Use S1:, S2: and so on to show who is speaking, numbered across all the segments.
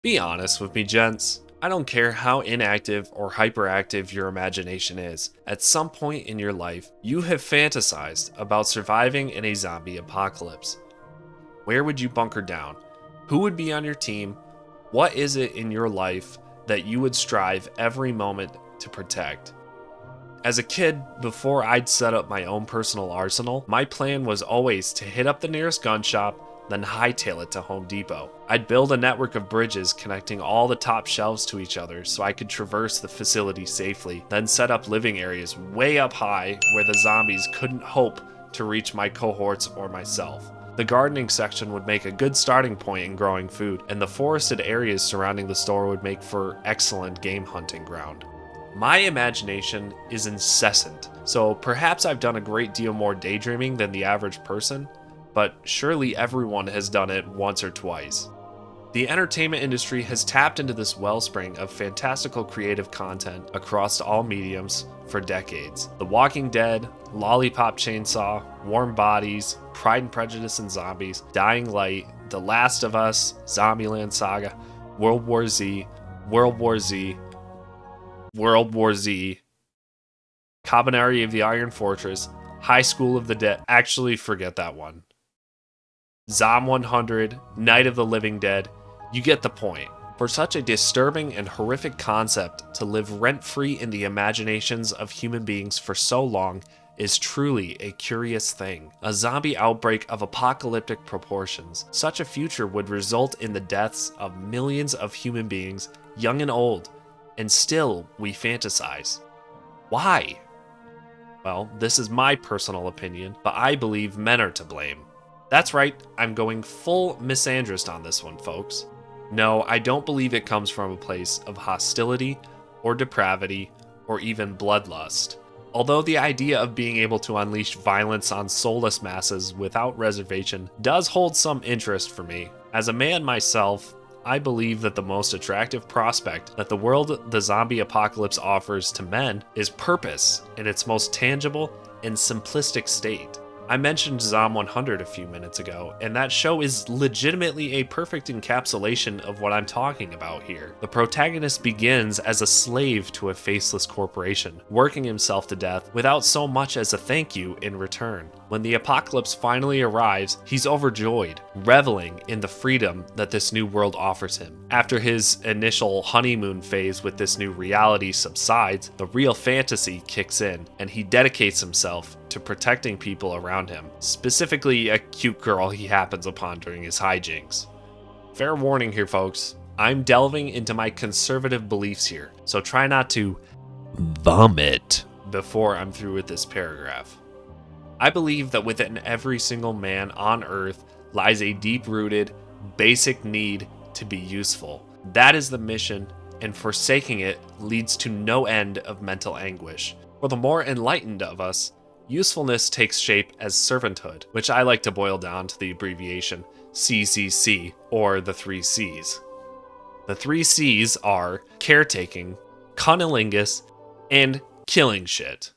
S1: Be honest with me, gents. I don't care how inactive or hyperactive your imagination is. At some point in your life, you have fantasized about surviving in a zombie apocalypse. Where would you bunker down? Who would be on your team? What is it in your life that you would strive every moment to protect? As a kid, before I'd set up my own personal arsenal, my plan was always to hit up the nearest gun shop, then hightail it to Home Depot. I'd build a network of bridges connecting all the top shelves to each other so I could traverse the facility safely, then set up living areas way up high where the zombies couldn't hope to reach my cohorts or myself. The gardening section would make a good starting point in growing food, and the forested areas surrounding the store would make for excellent game hunting ground. My imagination is incessant, so perhaps I've done a great deal more daydreaming than the average person, but surely everyone has done it once or twice. The entertainment industry has tapped into this wellspring of fantastical creative content across all mediums for decades. The Walking Dead, Lollipop Chainsaw, Warm Bodies, Pride and Prejudice and Zombies, Dying Light, The Last of Us, Zombieland Saga, World War Z, World War Z, World War Z, Cabaneri of the Iron Fortress, High School of the Dead. Actually, forget that one. Zom 100, Night of the Living Dead. You get the point. For such a disturbing and horrific concept to live rent-free in the imaginations of human beings for so long is truly a curious thing. A zombie outbreak of apocalyptic proportions. Such a future would result in the deaths of millions of human beings, young and old, and still we fantasize. Why? Well, this is my personal opinion, but I believe men are to blame. That's right, I'm going full misandrist on this one, folks. No, I don't believe it comes from a place of hostility or depravity or even bloodlust. Although the idea of being able to unleash violence on soulless masses without reservation does hold some interest for me. As a man myself, I believe that the most attractive prospect that the world the zombie apocalypse offers to men is purpose in its most tangible and simplistic state. I mentioned Zom 100 a few minutes ago, and that show is legitimately a perfect encapsulation of what I'm talking about here. The protagonist begins as a slave to a faceless corporation, working himself to death without so much as a thank you in return. When the apocalypse finally arrives, he's overjoyed, reveling in the freedom that this new world offers him. After his initial honeymoon phase with this new reality subsides, the real fantasy kicks in, and he dedicates himself to protecting people around him, specifically a cute girl he happens upon during his hijinks. Fair warning here, folks. I'm delving into my conservative beliefs here, so try not to vomit before I'm through with this paragraph. I believe that within every single man on Earth lies a deep-rooted, basic need to be useful. That is the mission, and forsaking it leads to no end of mental anguish. For the more enlightened of us, usefulness takes shape as servanthood, which I like to boil down to the abbreviation CCC, or the 3 C's. The 3 C's are caretaking, cunnilingus, and killing shit.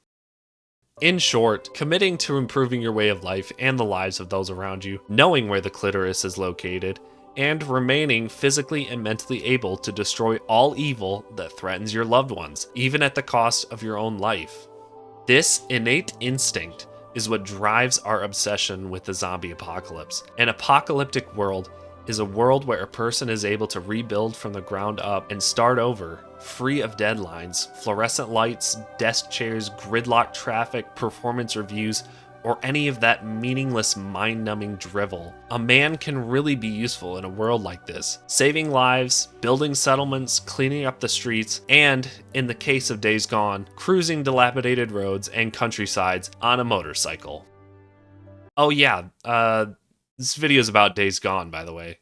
S1: In short, committing to improving your way of life and the lives of those around you, knowing where the clitoris is located, and remaining physically and mentally able to destroy all evil that threatens your loved ones, even at the cost of your own life. This innate instinct is what drives our obsession with the zombie apocalypse. An apocalyptic world is a world where a person is able to rebuild from the ground up and start over, free of deadlines, fluorescent lights, desk chairs, gridlock traffic, performance reviews, or any of that meaningless mind-numbing drivel. A man can really be useful in a world like this, saving lives, building settlements, cleaning up the streets, and, in the case of Days Gone, cruising dilapidated roads and countrysides on a motorcycle. Oh yeah, this video is about Days Gone, by the way.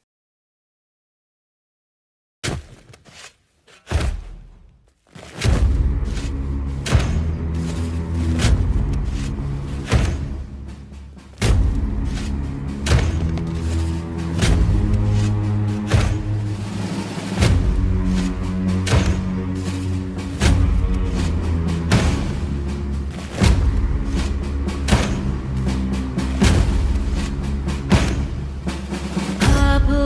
S2: Couple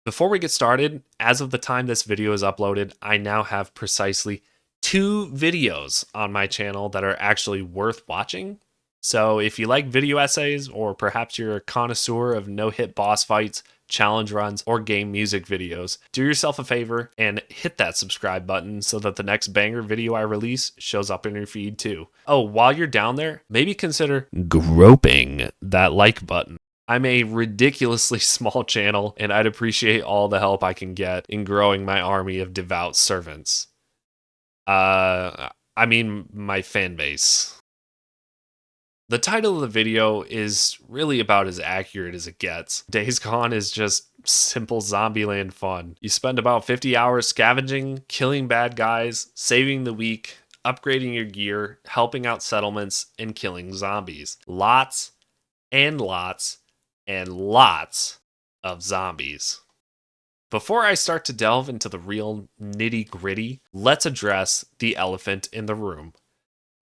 S1: Before we get started, as of the time this video is uploaded, I now have precisely 2 videos on my channel that are actually worth watching. So if you like video essays, or perhaps you're a connoisseur of no-hit boss fights, challenge runs, or game music videos, do yourself a favor and hit that subscribe button so that the next banger video I release shows up in your feed too. Oh, while you're down there, maybe consider groping that like button. I'm a ridiculously small channel, and I'd appreciate all the help I can get in growing my army of devout servants. I mean, my fan base. The title of the video is really about as accurate as it gets. Days Gone is just simple Zombieland fun. You spend about 50 hours scavenging, killing bad guys, saving the weak, upgrading your gear, helping out settlements, and killing zombies. Lots and lots and lots of zombies. Before I start to delve into the real nitty-gritty, let's address the elephant in the room.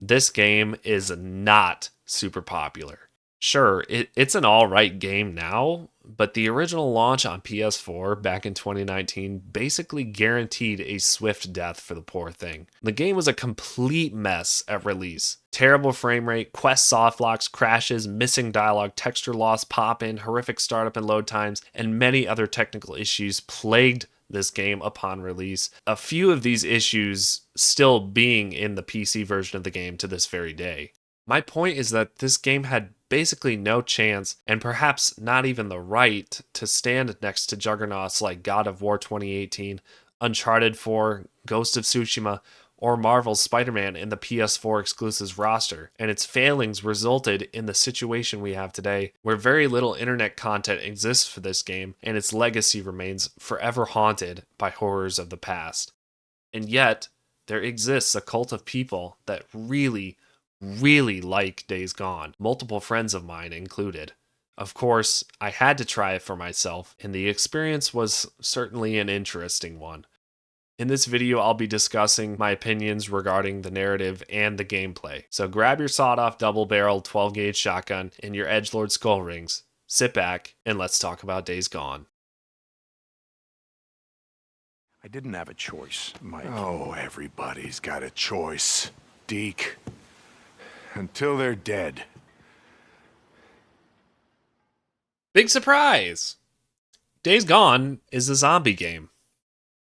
S1: This game is not super popular. Sure, it's an alright game now, but the original launch on PS4 back in 2019 basically guaranteed a swift death for the poor thing. The game was a complete mess at release. Terrible frame rate, quest softlocks, crashes, missing dialogue, texture loss, pop-in, horrific startup and load times, and many other technical issues plagued this game upon release. A few of these issues still being in the PC version of the game to this very day. My point is that this game had basically no chance, and perhaps not even the right, to stand next to juggernauts like God of War 2018, Uncharted 4, Ghost of Tsushima, or Marvel's Spider-Man in the PS4 exclusives roster, and its failings resulted in the situation we have today, where very little internet content exists for this game, and its legacy remains forever haunted by horrors of the past. And yet, there exists a cult of people that really like Days Gone, multiple friends of mine included. Of course, I had to try it for myself, and the experience was certainly an interesting one. In this video, I'll be discussing my opinions regarding the narrative and the gameplay. So grab your sawed-off double-barreled 12-gauge shotgun and your edgelord skull rings, sit back, and let's talk about Days Gone.
S2: I didn't have a choice, Mike.
S3: Oh, everybody's got a choice, Deke. Until they're dead.
S1: Big surprise! Days Gone is a zombie game.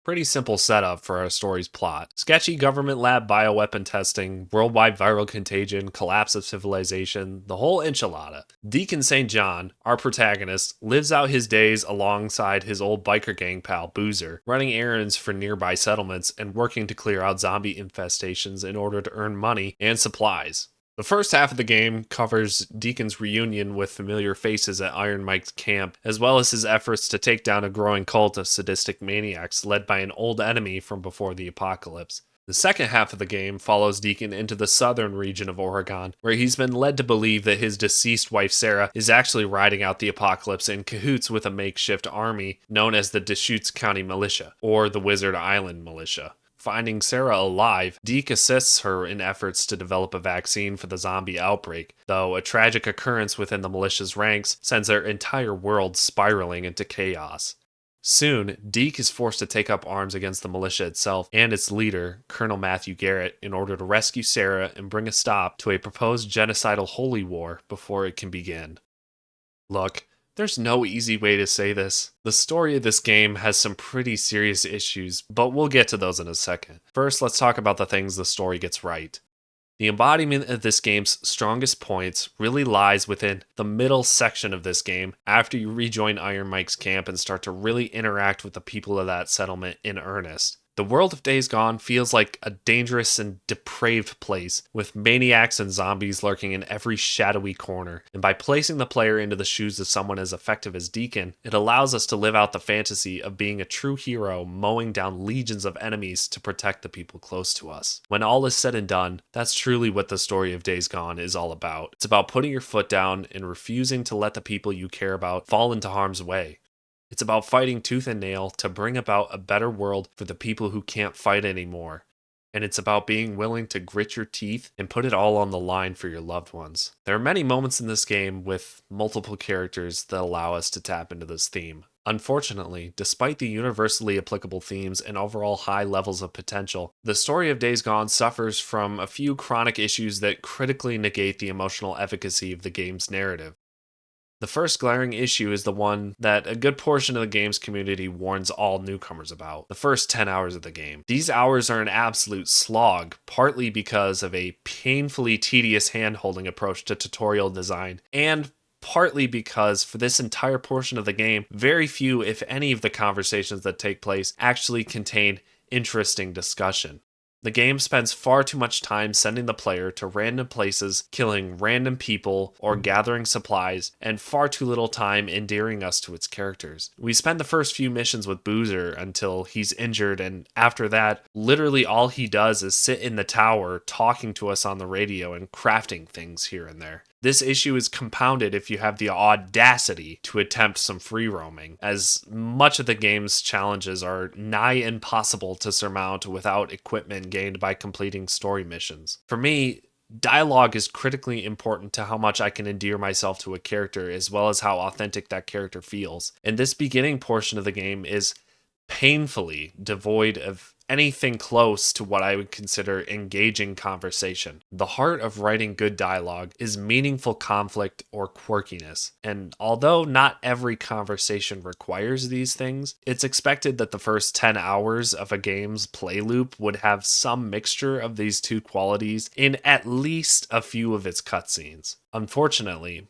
S1: Pretty simple setup for our story's plot. Sketchy government lab bioweapon testing, worldwide viral contagion, collapse of civilization, the whole enchilada. Deacon St. John, our protagonist, lives out his days alongside his old biker gang pal Boozer, running errands for nearby settlements and working to clear out zombie infestations in order to earn money and supplies. The first half of the game covers Deacon's reunion with familiar faces at Iron Mike's camp, as well as his efforts to take down a growing cult of sadistic maniacs led by an old enemy from before the apocalypse. The second half of the game follows Deacon into the southern region of Oregon, where he's been led to believe that his deceased wife Sarah is actually riding out the apocalypse in cahoots with a makeshift army known as the Deschutes County Militia, or the Wizard Island Militia. Finding Sarah alive, Deke assists her in efforts to develop a vaccine for the zombie outbreak, though a tragic occurrence within the militia's ranks sends their entire world spiraling into chaos. Soon, Deke is forced to take up arms against the militia itself and its leader, Colonel Matthew Garrett, in order to rescue Sarah and bring a stop to a proposed genocidal holy war before it can begin. Look, there's no easy way to say this. The story of this game has some pretty serious issues, but we'll get to those in a second. First, let's talk about the things the story gets right. The embodiment of this game's strongest points really lies within the middle section of this game after you rejoin Iron Mike's camp and start to really interact with the people of that settlement in earnest. The world of Days Gone feels like a dangerous and depraved place, with maniacs and zombies lurking in every shadowy corner. And by placing the player into the shoes of someone as effective as Deacon, it allows us to live out the fantasy of being a true hero mowing down legions of enemies to protect the people close to us. When all is said and done, that's truly what the story of Days Gone is all about. It's about putting your foot down and refusing to let the people you care about fall into harm's way. It's about fighting tooth and nail to bring about a better world for the people who can't fight anymore. And it's about being willing to grit your teeth and put it all on the line for your loved ones. There are many moments in this game with multiple characters that allow us to tap into this theme. Unfortunately, despite the universally applicable themes and overall high levels of potential, the story of Days Gone suffers from a few chronic issues that critically negate the emotional efficacy of the game's narrative. The first glaring issue is the one that a good portion of the game's community warns all newcomers about: the first 10 hours of the game. These hours are an absolute slog, partly because of a painfully tedious hand-holding approach to tutorial design, and partly because for this entire portion of the game, very few, if any, of the conversations that take place actually contain interesting discussion. The game spends far too much time sending the player to random places, killing random people, or gathering supplies, and far too little time endearing us to its characters. We spend the first few missions with Boozer until he's injured, and after that, literally all he does is sit in the tower talking to us on the radio and crafting things here and there. This issue is compounded if you have the audacity to attempt some free roaming, as much of the game's challenges are nigh impossible to surmount without equipment gained by completing story missions. For me, dialogue is critically important to how much I can endear myself to a character, as well as how authentic that character feels. And this beginning portion of the game is painfully devoid of anything close to what I would consider engaging conversation. The heart of writing good dialogue is meaningful conflict or quirkiness, and although not every conversation requires these things, it's expected that the first 10 hours of a game's play loop would have some mixture of these two qualities in at least a few of its cutscenes. Unfortunately,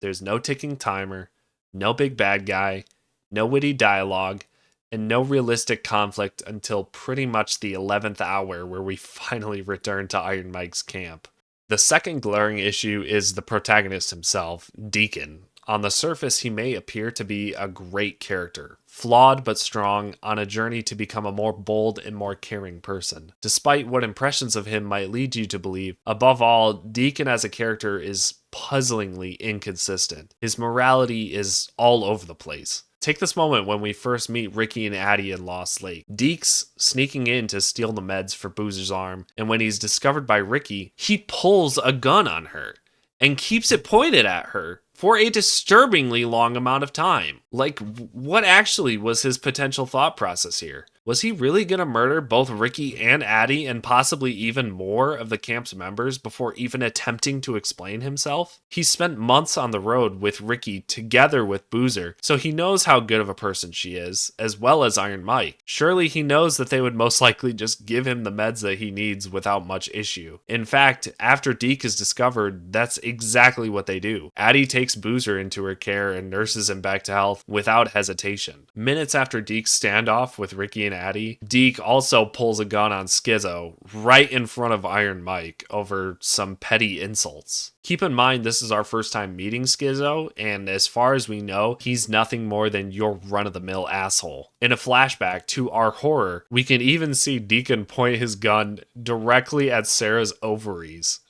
S1: there's no ticking timer, no big bad guy, no witty dialogue, and no realistic conflict until pretty much the 11th hour, where we finally return to Iron Mike's camp. The second glaring issue is the protagonist himself, Deacon. On the surface, he may appear to be a great character, flawed but strong, on a journey to become a more bold and more caring person. Despite what impressions of him might lead you to believe, above all, Deacon as a character is puzzlingly inconsistent. His morality is all over the place. Take this moment when we first meet Ricky and Addie in Lost Lake. Deke's sneaking in to steal the meds for Boozer's arm, and when he's discovered by Ricky, he pulls a gun on her and keeps it pointed at her for a disturbingly long amount of time. Like, what actually was his potential thought process here? Was he really going to murder both Ricky and Addie and possibly even more of the camp's members before even attempting to explain himself? He spent months on the road with Ricky together with Boozer, so he knows how good of a person she is, as well as Iron Mike. Surely he knows that they would most likely just give him the meds that he needs without much issue. In fact, after Deke is discovered, that's exactly what they do. Addie takes Boozer into her care and nurses him back to health without hesitation. Minutes after Deke's standoff with Ricky and Addie, Deke also pulls a gun on Schizo right in front of Iron Mike over some petty insults. Keep in mind, this is our first time meeting Schizo, and as far as we know, he's nothing more than your run-of-the-mill asshole. In a flashback, to our horror, we can even see Deacon point his gun directly at Sarah's ovaries.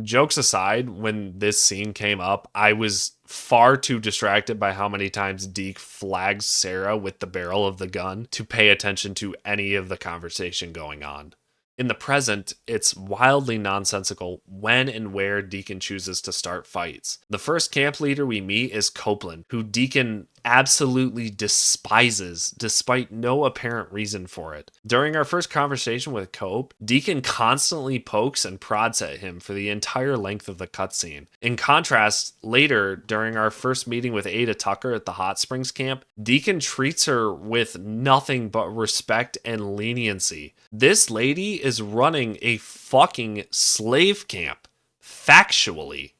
S1: Jokes aside, when this scene came up, I was far too distracted by how many times Deke flags Sarah with the barrel of the gun to pay attention to any of the conversation going on. In the present, it's wildly nonsensical when and where Deacon chooses to start fights. The first camp leader we meet is Copeland, who Deacon absolutely despises despite no apparent reason for it. During our first conversation with Cope, Deacon constantly pokes and prods at him for the entire length of the cutscene. In contrast, later, during our first meeting with Ada Tucker at the Hot Springs camp, Deacon treats her with nothing but respect and leniency. This lady is running a fucking slave camp, factually.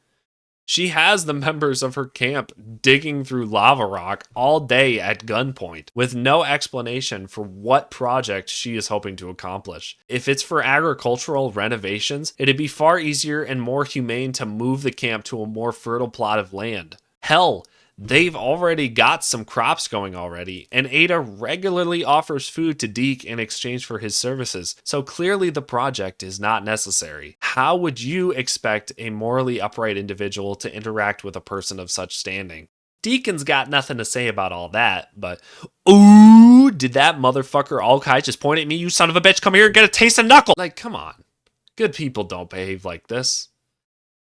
S1: She has the members of her camp digging through lava rock all day at gunpoint, with no explanation for what project she is hoping to accomplish. If it's for agricultural renovations, it'd be far easier and more humane to move the camp to a more fertile plot of land. Hell, they've already got some crops going already, and Ada regularly offers food to Deke in exchange for his services, so clearly the project is not necessary. How would you expect a morally upright individual to interact with a person of such standing? Deacon's got nothing to say about all that, but ooh, did that motherfucker Alkai just point at me, you son of a bitch, come here and get a taste of knuckle! Like, come on. Good people don't behave like this.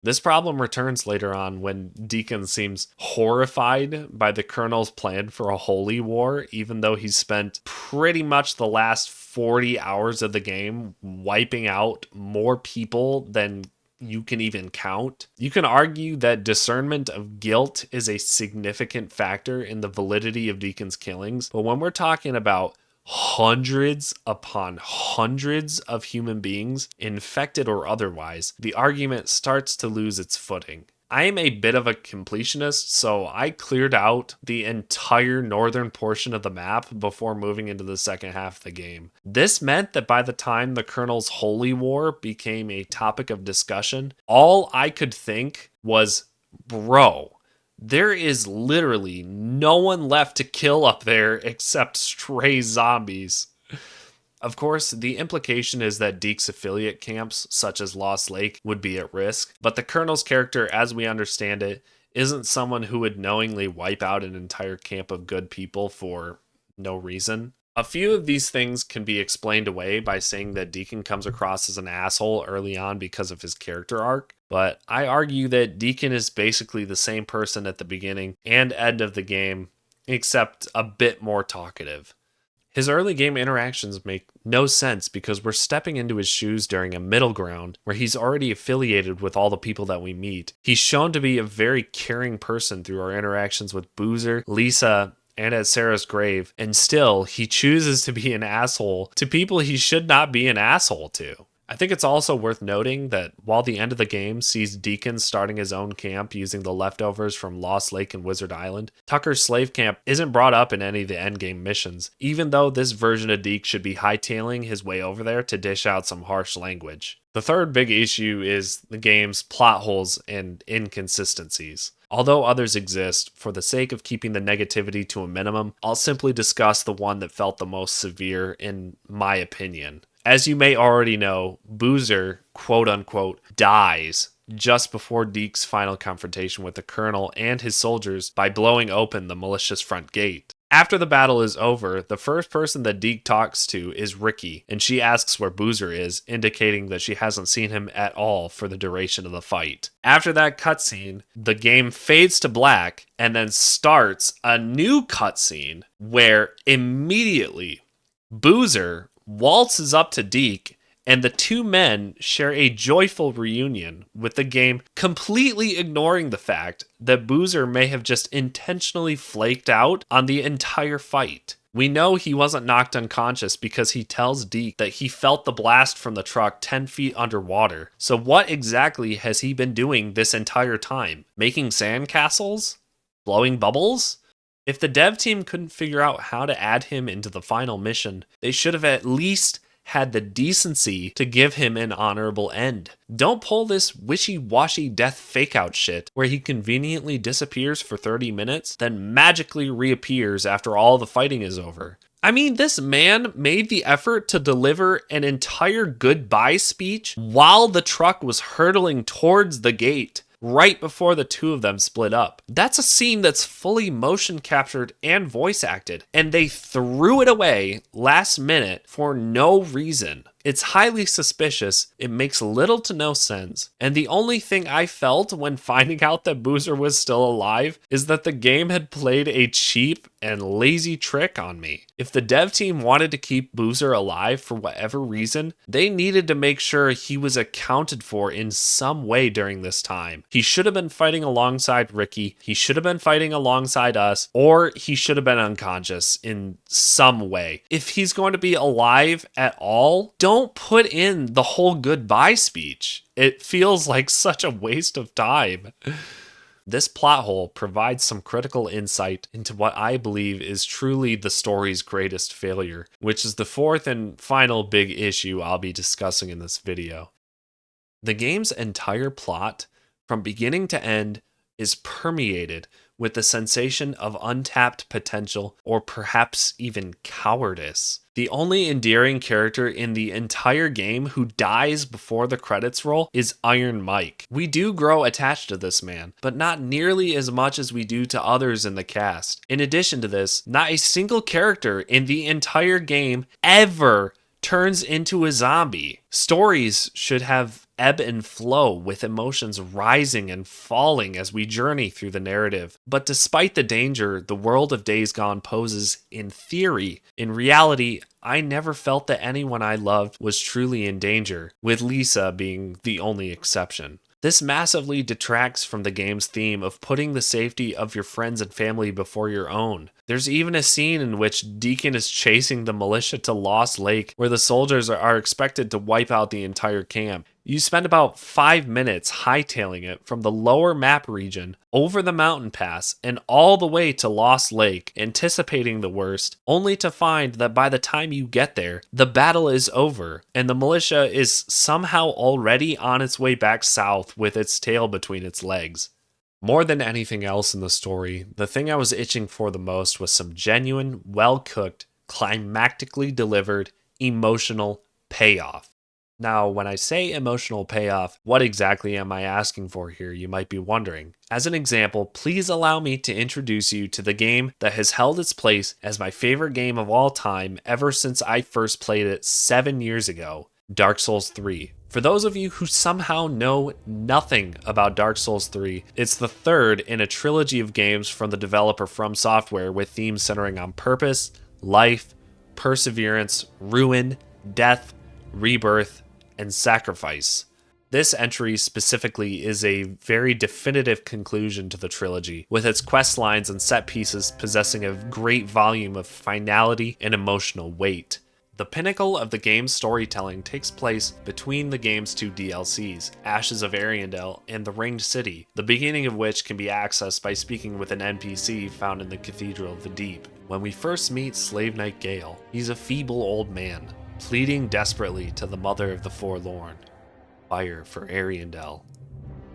S1: This problem returns later on when Deacon seems horrified by the Colonel's plan for a holy war, even though he's spent pretty much the last 40 hours of the game wiping out more people than you can even count. You can argue that discernment of guilt is a significant factor in the validity of Deacon's killings, but when we're talking about hundreds upon hundreds of human beings, infected or otherwise, the argument starts to lose its footing. I am a bit of a completionist, so I cleared out the entire northern portion of the map before moving into the second half of the game. This meant that by the time the Colonel's Holy War became a topic of discussion, all I could think was, bro, there is literally no one left to kill up there except stray zombies. Of course, the implication is that Deke's affiliate camps, such as Lost Lake, would be at risk, but the Colonel's character, as we understand it, isn't someone who would knowingly wipe out an entire camp of good people for no reason. A few of these things can be explained away by saying that Deacon comes across as an asshole early on because of his character arc, but I argue that Deacon is basically the same person at the beginning and end of the game, except a bit more talkative. His early game interactions make no sense because we're stepping into his shoes during a middle ground where he's already affiliated with all the people that we meet. He's shown to be a very caring person through our interactions with Boozer, Lisa, and at Sarah's grave, and still he chooses to be an asshole to people he should not be an asshole to. I think it's also worth noting that while the end of the game sees Deacon starting his own camp using the leftovers from Lost Lake and Wizard Island, Tucker's slave camp isn't brought up in any of the endgame missions, even though this version of Deke should be hightailing his way over there to dish out some harsh language. The third big issue is the game's plot holes and inconsistencies. Although others exist, for the sake of keeping the negativity to a minimum, I'll simply discuss the one that felt the most severe in my opinion. As you may already know, Boozer, quote-unquote, dies just before Deke's final confrontation with the Colonel and his soldiers by blowing open the malicious front gate. After the battle is over, the first person that Deke talks to is Ricky, and she asks where Boozer is, indicating that she hasn't seen him at all for the duration of the fight. After that cutscene, the game fades to black and then starts a new cutscene where immediately Boozer waltzes up to Deke, and the two men share a joyful reunion, with the game completely ignoring the fact that Boozer may have just intentionally flaked out on the entire fight. We know he wasn't knocked unconscious because he tells Deke that he felt the blast from the truck 10 feet underwater. So what exactly has he been doing this entire time? Making sandcastles? Blowing bubbles? If the dev team couldn't figure out how to add him into the final mission, they should have at least had the decency to give him an honorable end. Don't pull this wishy-washy death fake-out shit where he conveniently disappears for 30 minutes, then magically reappears after all the fighting is over. I mean, this man made the effort to deliver an entire goodbye speech while the truck was hurtling towards the gate, right before the two of them split up. That's a scene that's fully motion captured and voice acted, and they threw it away last minute for no reason. It's highly suspicious, it makes little to no sense, and the only thing I felt when finding out that Boozer was still alive is that the game had played a cheap and lazy trick on me. If the dev team wanted to keep Boozer alive for whatever reason, they needed to make sure he was accounted for in some way during this time. He should have been fighting alongside Ricky, he should have been fighting alongside us, or he should have been unconscious in some way. If he's going to be alive at all, don't put in the whole goodbye speech. It feels like such a waste of time. This plot hole provides some critical insight into what I believe is truly the story's greatest failure, which is the fourth and final big issue I'll be discussing in this video. The game's entire plot, from beginning to end, is permeated with the sensation of untapped potential or perhaps even cowardice. The only endearing character in the entire game who dies before the credits roll is Iron Mike. We do grow attached to this man, but not nearly as much as we do to others in the cast. In addition to this, not a single character in the entire game ever turns into a zombie. Stories should have ebb and flow, with emotions rising and falling as we journey through the narrative. But despite the danger the world of Days Gone poses in theory, in reality, I never felt that anyone I loved was truly in danger, with Lisa being the only exception. This massively detracts from the game's theme of putting the safety of your friends and family before your own. There's even a scene in which Deacon is chasing the militia to Lost Lake, where the soldiers are expected to wipe out the entire camp. You spend about 5 minutes hightailing it from the lower map region, over the mountain pass, and all the way to Lost Lake, anticipating the worst, only to find that by the time you get there, the battle is over, and the militia is somehow already on its way back south with its tail between its legs. More than anything else in the story, the thing I was itching for the most was some genuine, well-cooked, climactically delivered, emotional payoff. Now, when I say emotional payoff, what exactly am I asking for here, you might be wondering. As an example, please allow me to introduce you to the game that has held its place as my favorite game of all time ever since I first played it 7 years ago, Dark Souls 3. For those of you who somehow know nothing about Dark Souls 3, it's the third in a trilogy of games from the developer From Software, with themes centering on purpose, life, perseverance, ruin, death, rebirth, and sacrifice. This entry specifically is a very definitive conclusion to the trilogy, with its quest lines and set pieces possessing a great volume of finality and emotional weight. The pinnacle of the game's storytelling takes place between the game's 2 DLCs, Ashes of Ariandel and The Ringed City, the beginning of which can be accessed by speaking with an NPC found in the Cathedral of the Deep. When we first meet Slave Knight Gale, he's a feeble old man, pleading desperately to the Mother of the Forlorn, fire for Ariandel.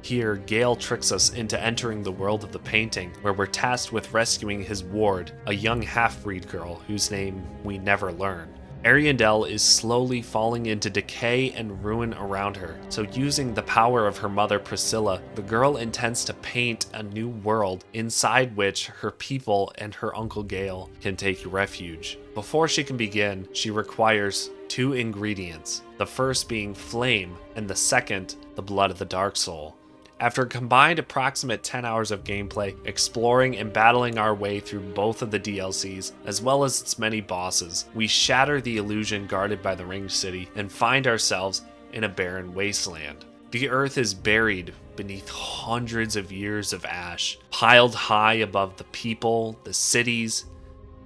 S1: Here, Gale tricks us into entering the world of the painting, where we're tasked with rescuing his ward, a young half-breed girl whose name we never learn. Ariandel is slowly falling into decay and ruin around her, so using the power of her mother Priscilla, the girl intends to paint a new world inside which her people and her Uncle Gale can take refuge. Before she can begin, she requires 2 ingredients, the first being flame and the second the blood of the Dark Soul. After a combined approximate 10 hours of gameplay, exploring and battling our way through both of the DLCs, as well as its many bosses, we shatter the illusion guarded by the Ringed City and find ourselves in a barren wasteland. The earth is buried beneath hundreds of years of ash, piled high above the people, the cities,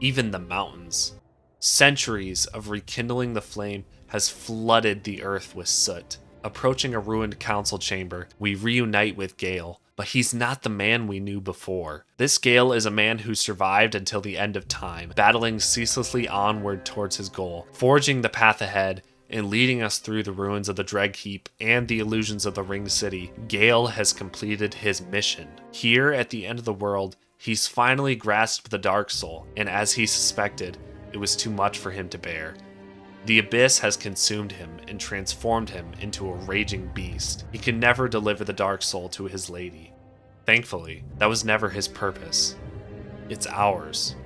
S1: even the mountains. Centuries of rekindling the flame has flooded the earth with soot. Approaching a ruined council chamber, we reunite with Gale, but he's not the man we knew before. This Gale is a man who survived until the end of time, battling ceaselessly onward towards his goal, forging the path ahead, and leading us through the ruins of the Dreg Heap and the illusions of the Ringed City. Gale has completed his mission. Here, at the end of the world, he's finally grasped the Dark Soul, and as he suspected, it was too much for him to bear. The abyss has consumed him and transformed him into a raging beast. He can never deliver the Dark Soul to his lady. Thankfully, that was never his purpose. It's ours.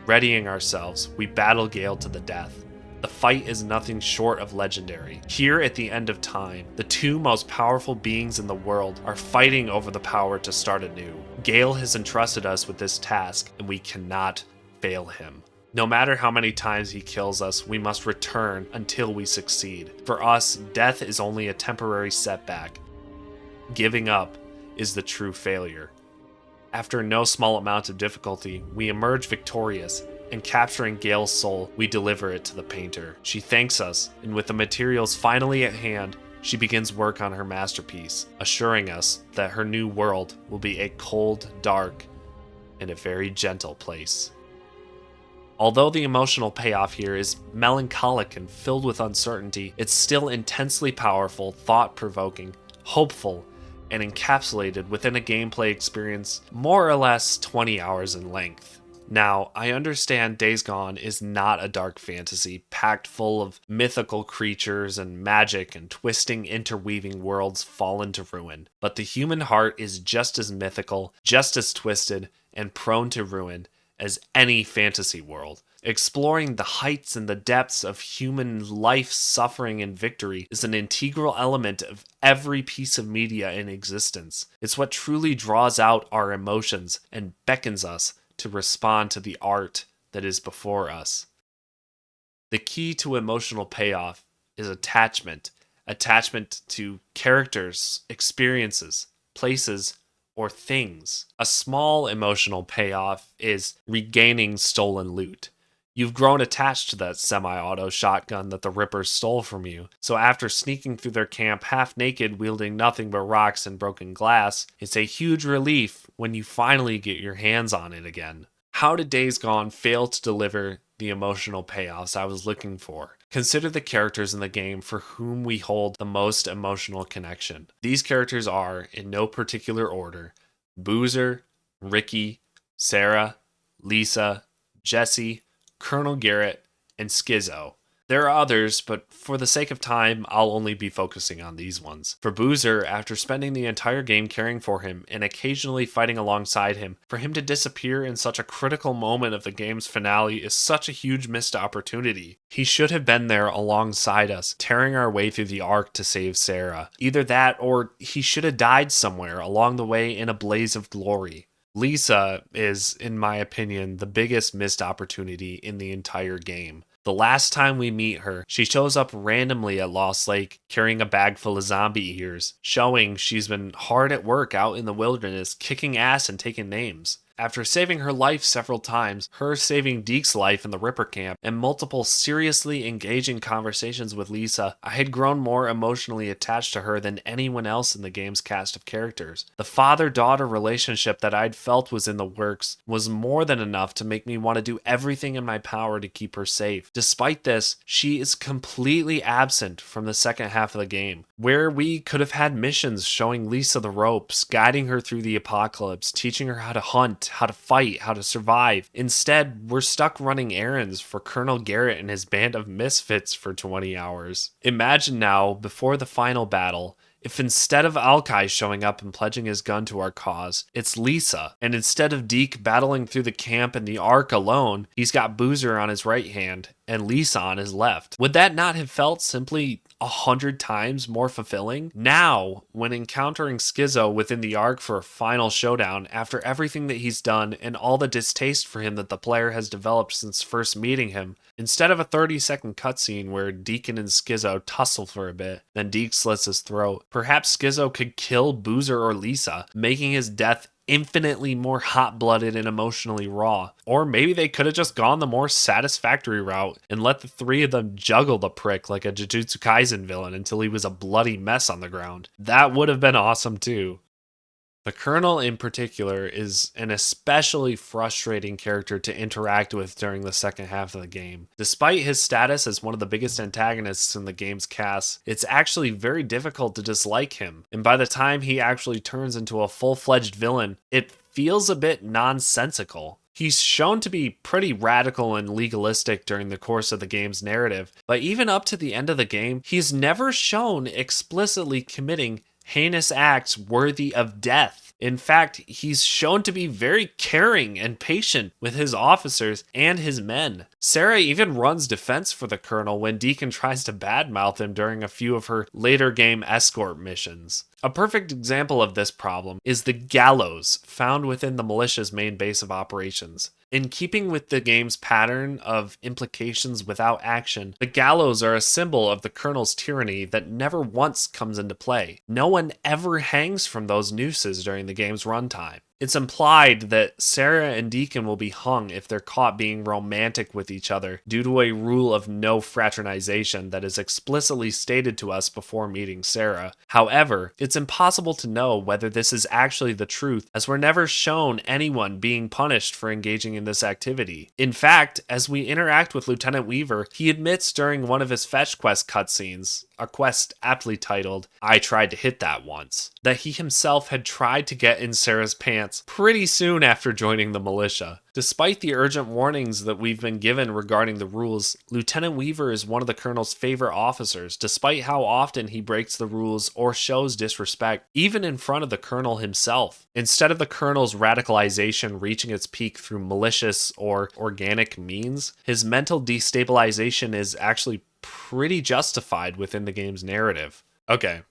S1: Readying ourselves, we battle Gale to the death. The fight is nothing short of legendary. Here at the end of time, the 2 most powerful beings in the world are fighting over the power to start anew. Gale has entrusted us with this task, and we cannot fail him. No matter how many times he kills us, we must return until we succeed. For us, death is only a temporary setback. Giving up is the true failure. After no small amount of difficulty, we emerge victorious, and capturing Gale's soul, we deliver it to the painter. She thanks us, and with the materials finally at hand, she begins work on her masterpiece, assuring us that her new world will be a cold, dark, and a very gentle place. Although the emotional payoff here is melancholic and filled with uncertainty, it's still intensely powerful, thought-provoking, hopeful, and encapsulated within a gameplay experience more or less 20 hours in length. Now, I understand Days Gone is not a dark fantasy packed full of mythical creatures and magic and twisting, interweaving worlds fallen to ruin, but the human heart is just as mythical, just as twisted, and prone to ruin as any fantasy world. Exploring the heights and the depths of human life, suffering, and victory is an integral element of every piece of media in existence. It's what truly draws out our emotions and beckons us to respond to the art that is before us. The key to emotional payoff is attachment. Attachment to characters, experiences, places, or things. A small emotional payoff is regaining stolen loot. You've grown attached to that semi-auto shotgun that the Rippers stole from you, so after sneaking through their camp half naked wielding nothing but rocks and broken glass, it's a huge relief when you finally get your hands on it again. How did Days Gone fail to deliver the emotional payoffs I was looking for? Consider the characters in the game for whom we hold the most emotional connection. These characters are, in no particular order, Boozer, Ricky, Sarah, Lisa, Jesse, Colonel Garrett, and Skizzo. There are others, but for the sake of time, I'll only be focusing on these ones. For Boozer, after spending the entire game caring for him and occasionally fighting alongside him, for him to disappear in such a critical moment of the game's finale is such a huge missed opportunity. He should have been there alongside us, tearing our way through the arc to save Sarah. Either that, or he should have died somewhere along the way in a blaze of glory. Lisa is, in my opinion, the biggest missed opportunity in the entire game. The last time we meet her, she shows up randomly at Lost Lake carrying a bag full of zombie ears, showing she's been hard at work out in the wilderness, kicking ass and taking names. After saving her life several times, her saving Deke's life in the Ripper camp, and multiple seriously engaging conversations with Lisa, I had grown more emotionally attached to her than anyone else in the game's cast of characters. The father-daughter relationship that I'd felt was in the works was more than enough to make me want to do everything in my power to keep her safe. Despite this, she is completely absent from the second half of the game, where we could have had missions showing Lisa the ropes, guiding her through the apocalypse, teaching her how to hunt, how to fight, how to survive. Instead, we're stuck running errands for Colonel Garrett and his band of misfits for 20 hours. Imagine now, before the final battle, if instead of Alkai showing up and pledging his gun to our cause, it's Lisa, and instead of Deke battling through the camp and the Ark alone, he's got Boozer on his right hand and Lisa on his left. Would that not have felt simply 100 times more fulfilling? Now, when encountering Skizzo within the Ark for a final showdown, after everything that he's done and all the distaste for him that the player has developed since first meeting him, instead of a 30-second cutscene where Deacon and Skizzo tussle for a bit, then Deke slits his throat, perhaps Skizzo could kill Boozer or Lisa, making his death infinitely more hot-blooded and emotionally raw. Or maybe they could have just gone the more satisfactory route and let the three of them juggle the prick like a Jujutsu Kaisen villain until he was a bloody mess on the ground. That would have been awesome too. The Colonel in particular is an especially frustrating character to interact with during the second half of the game. Despite his status as one of the biggest antagonists in the game's cast, it's actually very difficult to dislike him, and by the time he actually turns into a full-fledged villain, it feels a bit nonsensical. He's shown to be pretty radical and legalistic during the course of the game's narrative, but even up to the end of the game, he's never shown explicitly committing heinous acts worthy of death. In fact, he's shown to be very caring and patient with his officers and his men. Sarah even runs defense for the Colonel when Deacon tries to badmouth him during a few of her later game escort missions. A perfect example of this problem is the gallows found within the militia's main base of operations. In keeping with the game's pattern of implications without action, the gallows are a symbol of the Colonel's tyranny that never once comes into play. No one ever hangs from those nooses during the game's runtime. It's implied that Sarah and Deacon will be hung if they're caught being romantic with each other due to a rule of no fraternization that is explicitly stated to us before meeting Sarah. However, it's impossible to know whether this is actually the truth, as we're never shown anyone being punished for engaging in this activity. In fact, as we interact with Lieutenant Weaver, he admits during one of his fetch quest cutscenes, a quest aptly titled, "I Tried to Hit That Once," that he himself had tried to get in Sarah's pants pretty soon after joining the militia. Despite the urgent warnings that we've been given regarding the rules, Lieutenant Weaver is one of the Colonel's favorite officers, despite how often he breaks the rules or shows disrespect, even in front of the Colonel himself. Instead of the Colonel's radicalization reaching its peak through malicious or organic means, his mental destabilization is actually pretty justified within the game's narrative. Okay,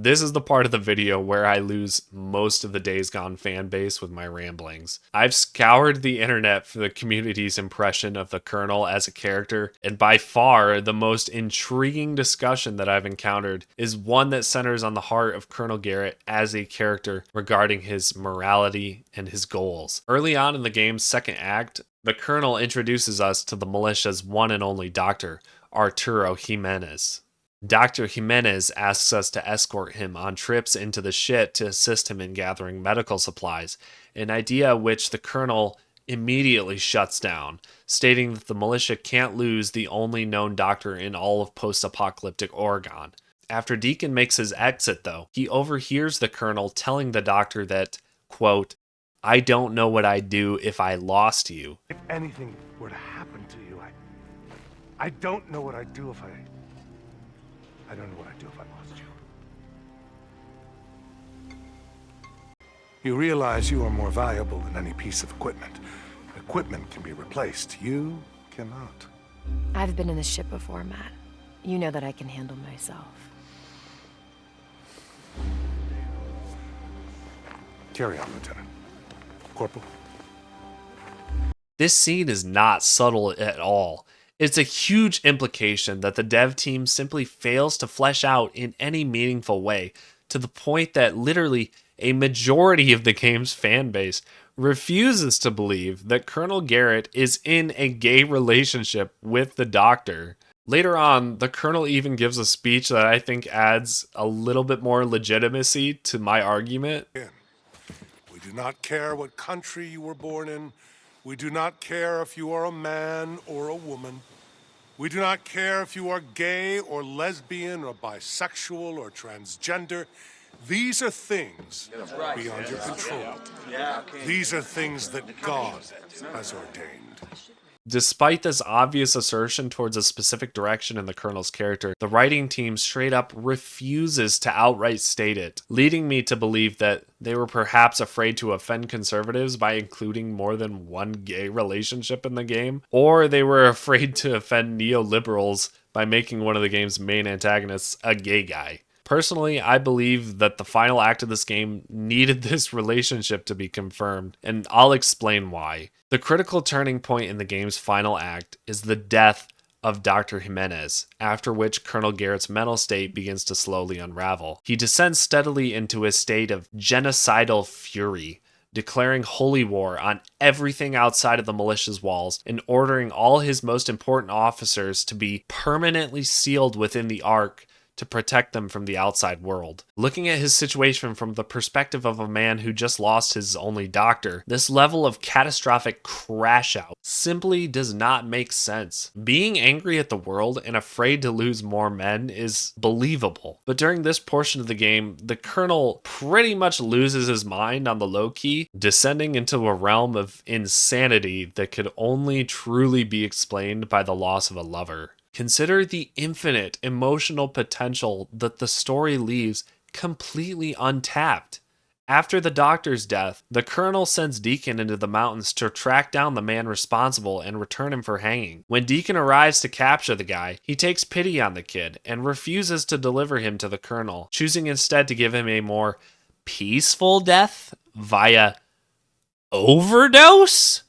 S1: this is the part of the video where I lose most of the Days Gone fan base with my ramblings. I've scoured the internet for the community's impression of the Colonel as a character, and by far the most intriguing discussion that I've encountered is one that centers on the heart of Colonel Garrett as a character regarding his morality and his goals. Early on in the game's second act, the Colonel introduces us to the militia's one and only doctor, Arturo Jimenez. Dr. Jimenez asks us to escort him on trips into the shit to assist him in gathering medical supplies, an idea which the Colonel immediately shuts down, stating that the militia can't lose the only known doctor in all of post-apocalyptic Oregon. After Deacon makes his exit, though, he overhears the Colonel telling the doctor that, quote, "I don't know what I'd do if I lost you."
S3: If anything were to happen to you, I don't know what I'd do if I don't know what I'd do if I lost you. You realize you are more valuable than any piece of equipment. Equipment can be replaced. You cannot.
S4: I've been in this ship before, Matt. You know that I can handle myself.
S3: Carry on, Lieutenant. Corporal.
S1: This scene is not subtle at all. It's a huge implication that the dev team simply fails to flesh out in any meaningful way, to the point that literally a majority of the game's fan base refuses to believe that Colonel Garrett is in a gay relationship with the Doctor. Later on, the Colonel even gives a speech that I think adds a little bit more legitimacy to my argument.
S3: We do not care what country you were born in. We do not care if you are a man or a woman. We do not care if you are gay or lesbian or bisexual or transgender. These are things beyond your control. These are things that God has ordained.
S1: Despite this obvious assertion towards a specific direction in the Colonel's character, the writing team straight up refuses to outright state it, leading me to believe that they were perhaps afraid to offend conservatives by including more than one gay relationship in the game, or they were afraid to offend neoliberals by making one of the game's main antagonists a gay guy. Personally, I believe that the final act of this game needed this relationship to be confirmed, and I'll explain why. The critical turning point in the game's final act is the death of Dr. Jimenez, after which Colonel Garrett's mental state begins to slowly unravel. He descends steadily into a state of genocidal fury, declaring holy war on everything outside of the militia's walls and ordering all his most important officers to be permanently sealed within the Ark to protect them from the outside world. Looking at his situation from the perspective of a man who just lost his only doctor, this level of catastrophic crash out simply does not make sense. Being angry at the world and afraid to lose more men is believable, but during this portion of the game, the Colonel pretty much loses his mind on the low key, descending into a realm of insanity that could only truly be explained by the loss of a lover. Consider the infinite emotional potential that the story leaves completely untapped. After the Doctor's death, the Colonel sends Deacon into the mountains to track down the man responsible and return him for hanging. When Deacon arrives to capture the guy, he takes pity on the kid and refuses to deliver him to the Colonel, choosing instead to give him a more peaceful death via overdose?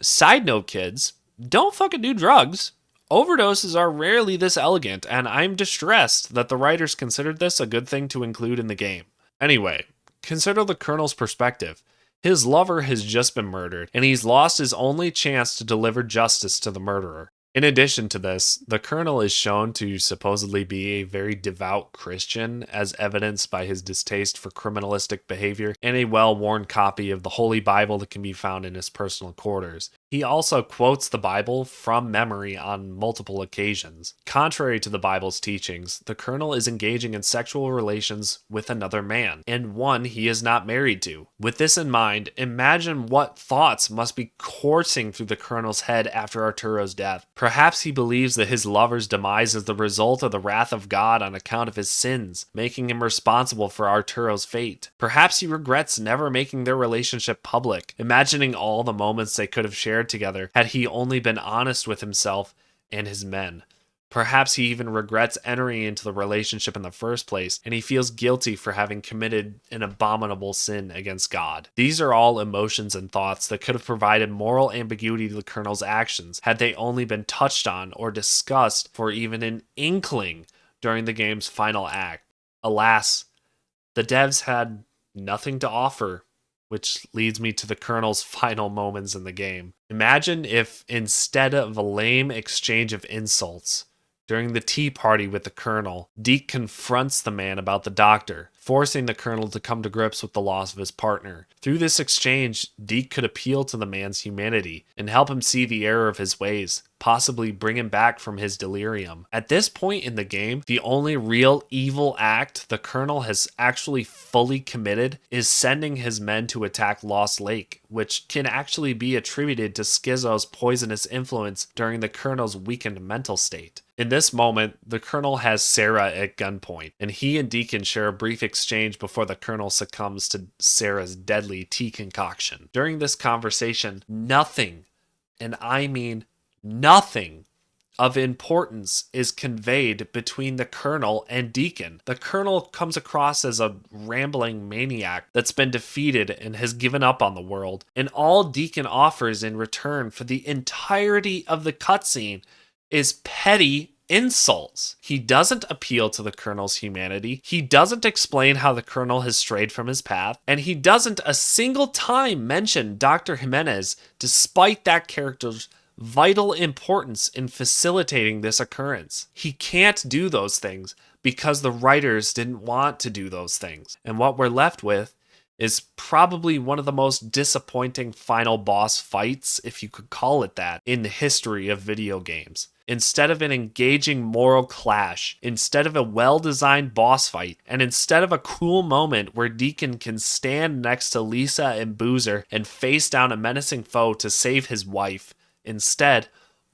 S1: Side note, kids, don't fucking do drugs. Overdoses are rarely this elegant, and I'm distressed that the writers considered this a good thing to include in the game. Anyway, consider the Colonel's perspective. His lover has just been murdered, and he's lost his only chance to deliver justice to the murderer. In addition to this, the Colonel is shown to supposedly be a very devout Christian, as evidenced by his distaste for criminalistic behavior and a well-worn copy of the Holy Bible that can be found in his personal quarters. He also quotes the Bible from memory on multiple occasions. Contrary to the Bible's teachings, the Colonel is engaging in sexual relations with another man, and one he is not married to. With this in mind, imagine what thoughts must be coursing through the Colonel's head after Arturo's death. Perhaps he believes that his lover's demise is the result of the wrath of God on account of his sins, making him responsible for Arturo's fate. Perhaps he regrets never making their relationship public, imagining all the moments they could have shared together had he only been honest with himself and his men. Perhaps he even regrets entering into the relationship in the first place, and he feels guilty for having committed an abominable sin against God. These are all emotions and thoughts that could have provided moral ambiguity to the Colonel's actions had they only been touched on or discussed for even an inkling during the game's final act. Alas, the devs had nothing to offer, which leads me to the Colonel's final moments in the game. Imagine if, instead of a lame exchange of insults, during the tea party with the Colonel, Deke confronts the man about the doctor, forcing the Colonel to come to grips with the loss of his partner. Through this exchange, Deke could appeal to the man's humanity and help him see the error of his ways, possibly bring him back from his delirium. At this point in the game, the only real evil act the Colonel has actually fully committed is sending his men to attack Lost Lake, which can actually be attributed to Schizo's poisonous influence during the Colonel's weakened mental state. In this moment, the Colonel has Sarah at gunpoint, and he and Deacon share a brief exchange before the Colonel succumbs to Sarah's deadly tea concoction. During this conversation, nothing, and I mean nothing, of importance is conveyed between the Colonel and Deacon. The Colonel comes across as a rambling maniac that's been defeated and has given up on the world, and all Deacon offers in return for the entirety of the cutscene is petty insults. He doesn't appeal to the Colonel's humanity, he doesn't explain how the Colonel has strayed from his path, and he doesn't a single time mention Dr. Jimenez, despite that character's vital importance in facilitating this occurrence. He can't do those things because the writers didn't want to do those things. And what we're left with is probably one of the most disappointing final boss fights, if you could call it that, in the history of video games. Instead of an engaging moral clash, instead of a well-designed boss fight, and instead of a cool moment where Deacon can stand next to Lisa and Boozer and face down a menacing foe to save his wife, instead,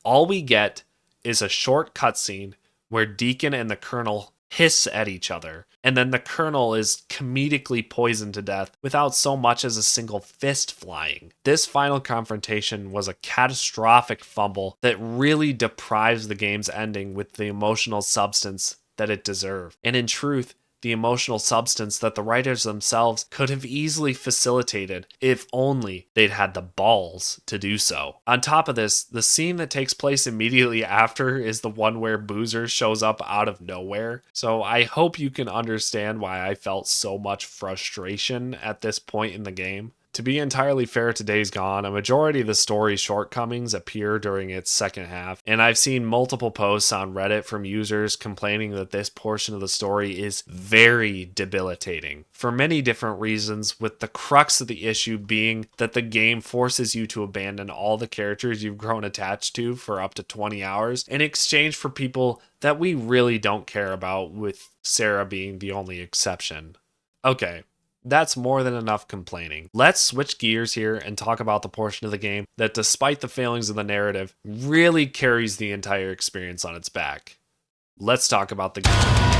S1: all we get is a short cutscene where Deacon and the Colonel hiss at each other, and then the Colonel is comedically poisoned to death without so much as a single fist flying. This final confrontation was a catastrophic fumble that really deprives the game's ending with the emotional substance that it deserved. And in truth, the emotional substance that the writers themselves could have easily facilitated if only they'd had the balls to do so. On top of this, the scene that takes place immediately after is the one where Boozer shows up out of nowhere. So I hope you can understand why I felt so much frustration at this point in the game. To be entirely fair to Days Gone, a majority of the story's shortcomings appear during its second half, and I've seen multiple posts on Reddit from users complaining that this portion of the story is very debilitating, for many different reasons, with the crux of the issue being that the game forces you to abandon all the characters you've grown attached to for up to 20 hours in exchange for people that we really don't care about, with Sarah being the only exception. Okay. That's more than enough complaining. Let's switch gears here and talk about the portion of the game that, despite the failings of the narrative, really carries the entire experience on its back. Let's talk about the game.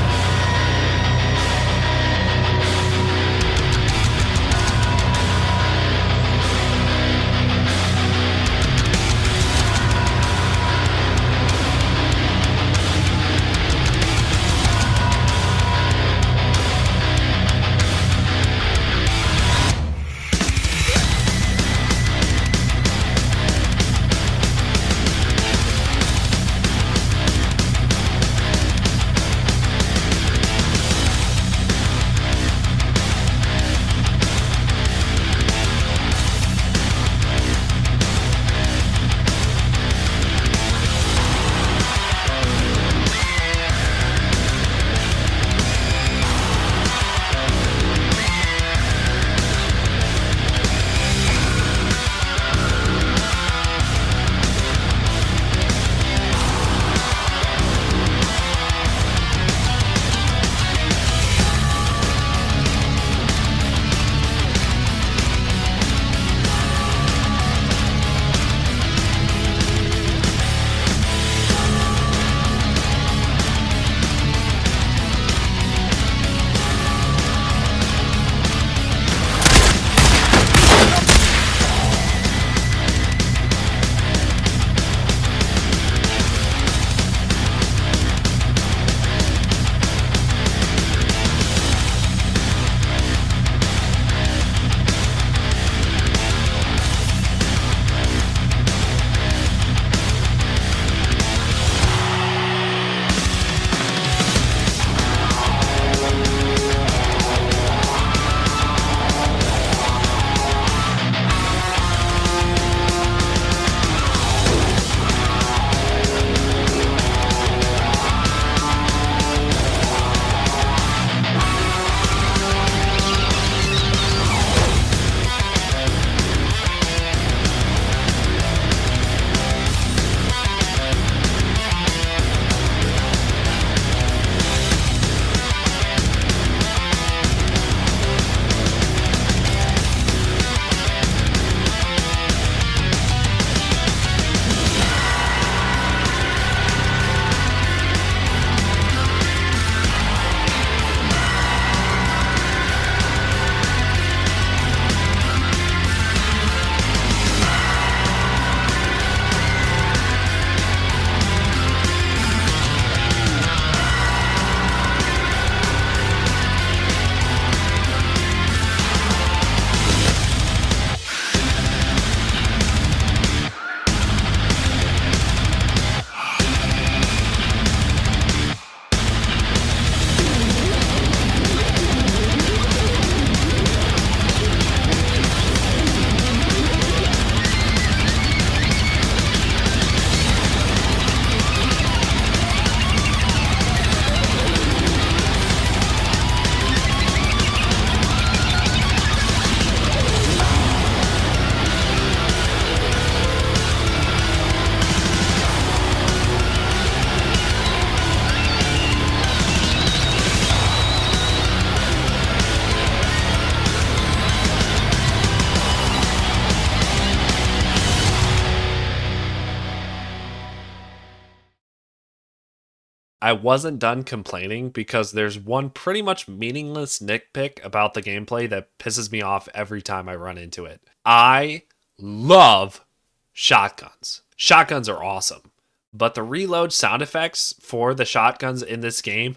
S1: I wasn't done complaining because there's one pretty much meaningless nitpick about the gameplay that pisses me off every time I run into it. I love shotguns. Shotguns are awesome, but the reload sound effects for the shotguns in this game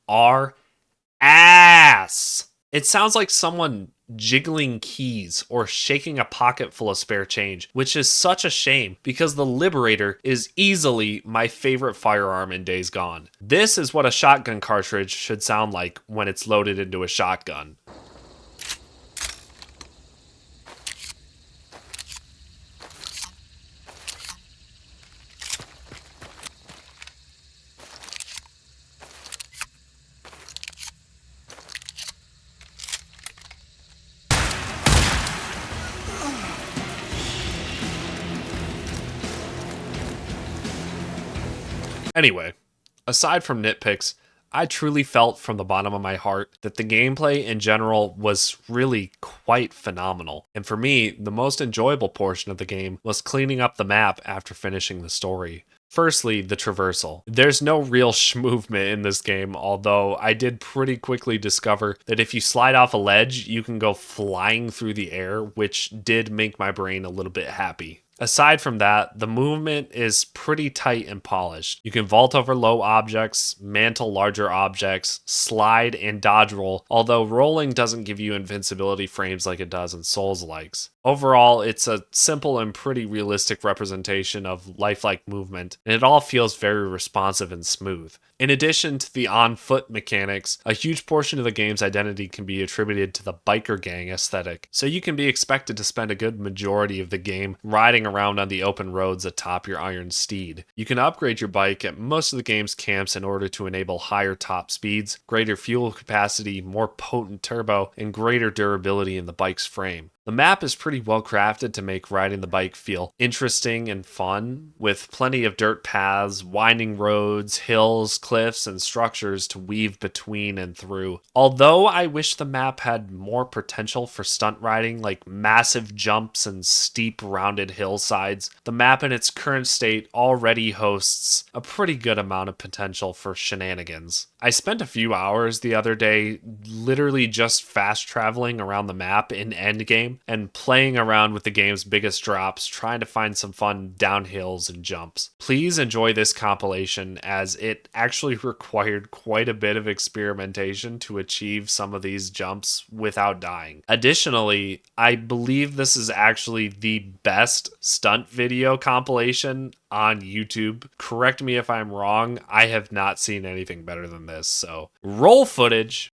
S1: are ass. It sounds like someone jiggling keys or shaking a pocket full of spare change, which is such a shame because the Liberator is easily my favorite firearm in Days Gone. This is what a shotgun cartridge should sound like when it's loaded into a shotgun. Anyway, aside from nitpicks, I truly felt from the bottom of my heart that the gameplay in general was really quite phenomenal. And for me, the most enjoyable portion of the game was cleaning up the map after finishing the story. Firstly, the traversal. There's no real movement in this game, although I did pretty quickly discover that if you slide off a ledge, you can go flying through the air, which did make my brain a little bit happy. Aside from that, the movement is pretty tight and polished. You can vault over low objects, mantle larger objects, slide and dodge roll, although rolling doesn't give you invincibility frames like it does in Souls-likes. Overall, it's a simple and pretty realistic representation of lifelike movement, and it all feels very responsive and smooth. In addition to the on-foot mechanics, a huge portion of the game's identity can be attributed to the biker gang aesthetic, so you can be expected to spend a good majority of the game riding around on the open roads atop your iron steed. You can upgrade your bike at most of the game's camps in order to enable higher top speeds, greater fuel capacity, more potent turbo, and greater durability in the bike's frame. The map is pretty well crafted to make riding the bike feel interesting and fun, with plenty of dirt paths, winding roads, hills, cliffs, and structures to weave between and through. Although I wish the map had more potential for stunt riding, like massive jumps and steep rounded hillsides, the map in its current state already hosts a pretty good amount of potential for shenanigans. I spent a few hours the other day literally just fast traveling around the map in Endgame and playing around with the game's biggest drops, trying to find some fun downhills and jumps. Please enjoy this compilation, as it actually required quite a bit of experimentation to achieve some of these jumps without dying. Additionally, I believe this is actually the best stunt video compilation on YouTube. Correct me if I'm wrong, I have not seen anything better than this, so roll footage.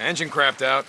S5: Engine crapped out.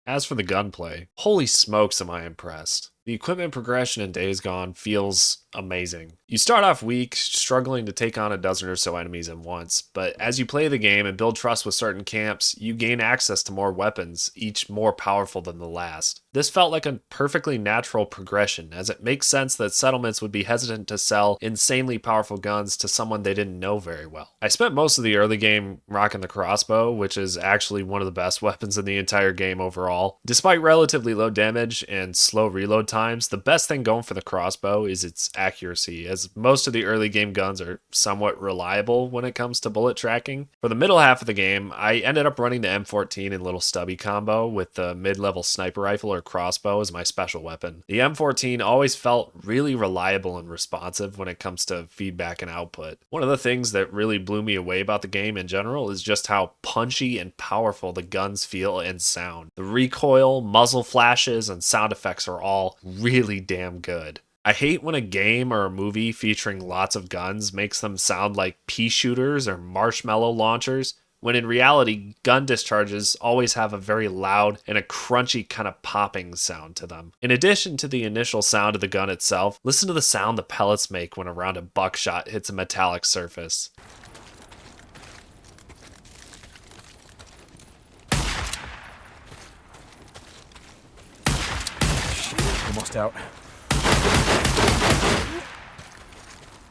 S1: As for the gunplay, holy smokes am I impressed. The equipment progression in Days Gone feels amazing. You start off weak, struggling to take on a dozen or so enemies at once, but as you play the game and build trust with certain camps, you gain access to more weapons, each more powerful than the last. This felt like a perfectly natural progression, as it makes sense that settlements would be hesitant to sell insanely powerful guns to someone they didn't know very well. I spent most of the early game rocking the crossbow, which is actually one of the best weapons in the entire game overall. Despite relatively low damage and slow reload times, the best thing going for the crossbow is its accuracy, as most of the early game guns are somewhat reliable when it comes to bullet tracking. For the middle half of the game, I ended up running the M14 and little stubby combo with the mid-level sniper rifle or crossbow as my special weapon. The M14 always felt really reliable and responsive when it comes to feedback and output. One of the things that really blew me away about the game in general is just how punchy and powerful the guns feel and sound. The recoil, muzzle flashes, and sound effects are all really damn good. I hate when a game or a movie featuring lots of guns makes them sound like pea shooters or marshmallow launchers, when in reality, gun discharges always have a very loud and a crunchy kind of popping sound to them. In addition to the initial sound of the gun itself, listen to the sound the pellets make when a round of buckshot hits a metallic surface.
S2: Almost out.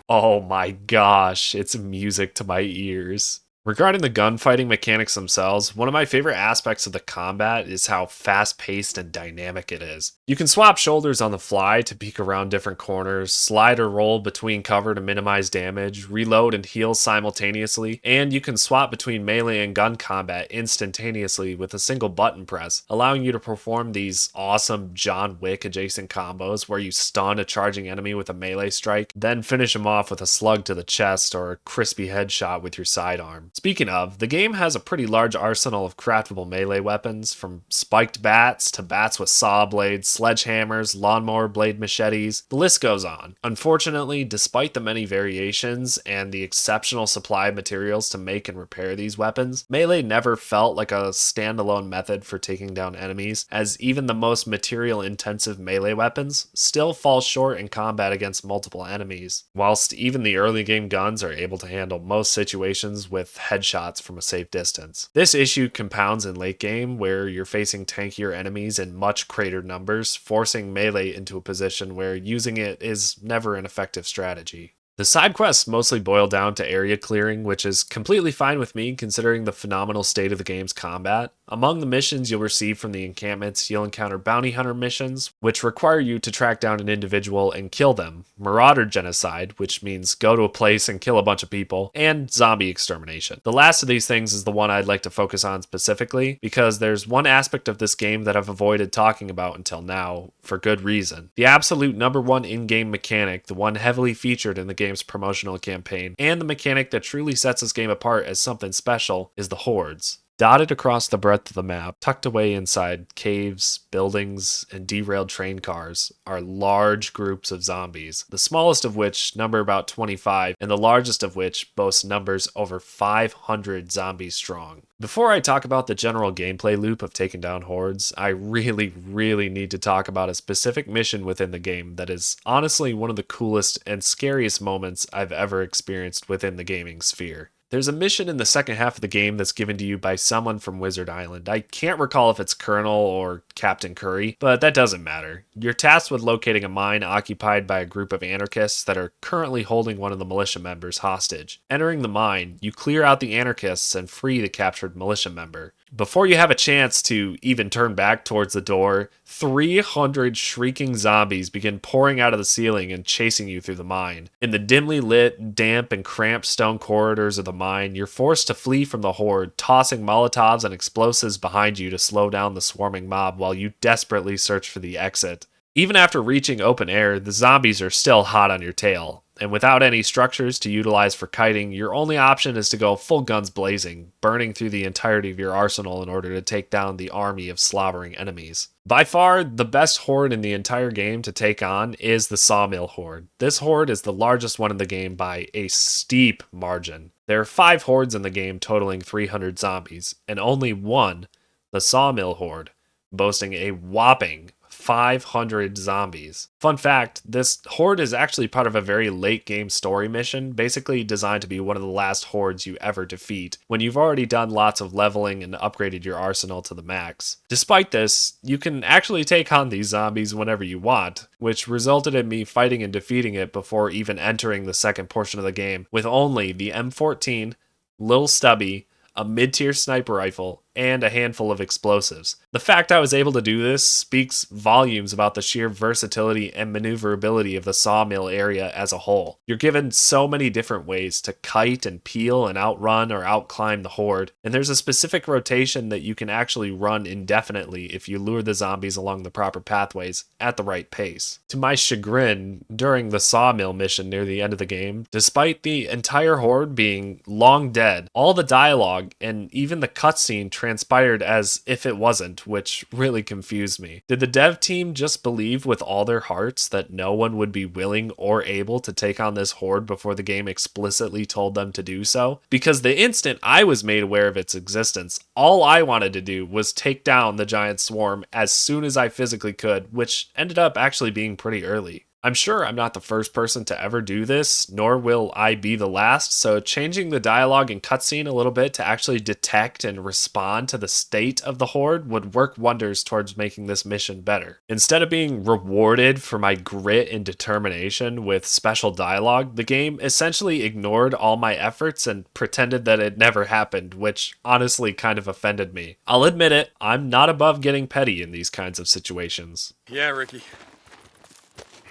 S1: Oh my gosh, it's music to my ears. Regarding the gunfighting mechanics themselves, one of my favorite aspects of the combat is how fast-paced and dynamic it is. You can swap shoulders on the fly to peek around different corners, slide or roll between cover to minimize damage, reload and heal simultaneously, and you can swap between melee and gun combat instantaneously with a single button press, allowing you to perform these awesome John Wick adjacent combos where you stun a charging enemy with a melee strike, then finish him off with a slug to the chest or a crispy headshot with your sidearm. Speaking of, the game has a pretty large arsenal of craftable melee weapons, from spiked bats to bats with saw blades, sledgehammers, lawnmower blade machetes, the list goes on. Unfortunately, despite the many variations and the exceptional supply of materials to make and repair these weapons, melee never felt like a standalone method for taking down enemies, as even the most material-intensive melee weapons still fall short in combat against multiple enemies, whilst even the early game guns are able to handle most situations with headshots from a safe distance. This issue compounds in late game where you're facing tankier enemies in much greater numbers, forcing melee into a position where using it is never an effective strategy. The side quests mostly boil down to area clearing, which is completely fine with me considering the phenomenal state of the game's combat. Among the missions you'll receive from the encampments, you'll encounter bounty hunter missions, which require you to track down an individual and kill them, marauder genocide, which means go to a place and kill a bunch of people, and zombie extermination. The last of these things is the one I'd like to focus on specifically, because there's one aspect of this game that I've avoided talking about until now, for good reason. The absolute number one in-game mechanic, the one heavily featured in the game's promotional campaign, and the mechanic that truly sets this game apart as something special, is the hordes. Dotted across the breadth of the map, tucked away inside caves, buildings, and derailed train cars, are large groups of zombies, the smallest of which number about 25, and the largest of which boasts numbers over 500 zombies strong. Before I talk about the general gameplay loop of taking down hordes, I really need to talk about a specific mission within the game that is honestly one of the coolest and scariest moments I've ever experienced within the gaming sphere. There's a mission in the second half of the game that's given to you by someone from Wizard Island. I can't recall if it's Colonel or Captain Curry, but that doesn't matter. You're tasked with locating a mine occupied by a group of anarchists that are currently holding one of the militia members hostage. Entering the mine, you clear out the anarchists and free the captured militia member. Before you have a chance to even turn back towards the door, 300 shrieking zombies begin pouring out of the ceiling and chasing you through the mine. In the dimly lit, damp, and cramped stone corridors of the mine, you're forced to flee from the horde, tossing Molotovs and explosives behind you to slow down the swarming mob while you desperately search for the exit. Even after reaching open air, the zombies are still hot on your tail, and without any structures to utilize for kiting, your only option is to go full guns blazing, burning through the entirety of your arsenal in order to take down the army of slobbering enemies. By far, the best horde in the entire game to take on is the Sawmill Horde. This horde is the largest one in the game by a steep margin. There are 5 hordes in the game totaling 300 zombies, and only one, the Sawmill Horde, boasting a whopping 500 zombies. Fun fact, this horde is actually part of a very late game story mission, basically designed to be one of the last hordes you ever defeat, when you've already done lots of leveling and upgraded your arsenal to the max. Despite this, you can actually take on these zombies whenever you want, which resulted in me fighting and defeating it before even entering the second portion of the game, with only the M14, Lil Stubby, a mid-tier sniper rifle, and a handful of explosives. The fact I was able to do this speaks volumes about the sheer versatility and maneuverability of the sawmill area as a whole. You're given so many different ways to kite and peel and outrun or outclimb the horde, and there's a specific rotation that you can actually run indefinitely if you lure the zombies along the proper pathways at the right pace. To my chagrin, during the sawmill mission near the end of the game, despite the entire horde being long dead, all the dialogue and even the cutscene transpired as if it wasn't, which really confused me. Did the dev team just believe with all their hearts that no one would be willing or able to take on this horde before the game explicitly told them to do so? Because the instant I was made aware of its existence, all I wanted to do was take down the giant swarm as soon as I physically could, which ended up actually being pretty early. I'm sure I'm not the first person to ever do this, nor will I be the last, so changing the dialogue and cutscene a little bit to actually detect and respond to the state of the horde would work wonders towards making this mission better. Instead of being rewarded for my grit and determination with special dialogue, the game essentially ignored all my efforts and pretended that it never happened, which honestly kind of offended me. I'll admit it, I'm not above getting petty in these kinds of situations.
S2: Yeah, Ricky.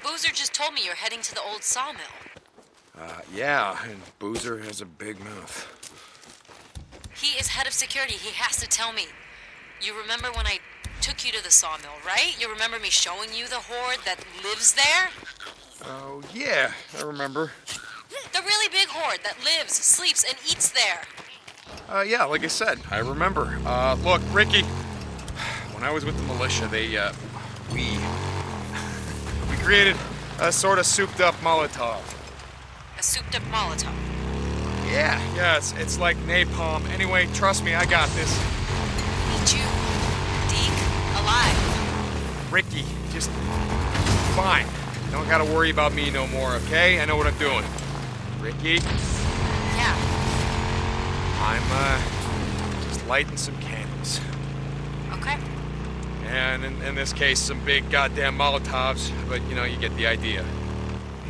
S5: Boozer just told me you're heading to the old sawmill.
S2: Yeah, and Boozer has a big mouth.
S5: He is head of security. He has to tell me. You remember when I took you to the sawmill, right? You remember me showing you the horde that lives there?
S2: Oh, yeah, I remember.
S5: The really big horde that lives, sleeps, and eats there.
S2: Yeah, like I said, I remember. Look, Ricky, when I was with the militia, we created a sort of souped-up Molotov.
S5: A souped-up Molotov.
S2: Yeah, it's like napalm. Anyway, trust me, I got this.
S5: Need you, Deke, alive.
S2: Ricky, just fine. You don't gotta worry about me no more, okay? I know what I'm doing. Ricky?
S5: Yeah.
S2: I'm, just lighting some candles.
S5: Okay.
S2: And in this case, some big goddamn Molotovs, but you know, you get the idea.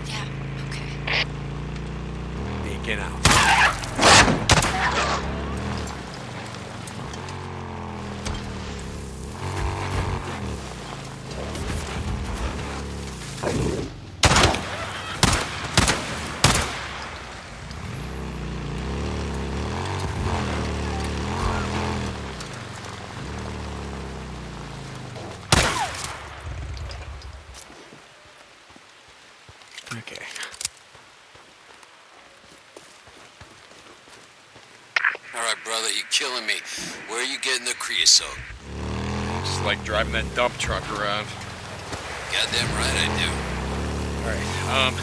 S5: Yeah, okay.
S2: Beacon out. Okay.
S6: All right, brother, you're killing me. Where are you getting the creosote?
S2: Just like driving that dump truck around.
S6: Goddamn right I do.
S2: All right, I'm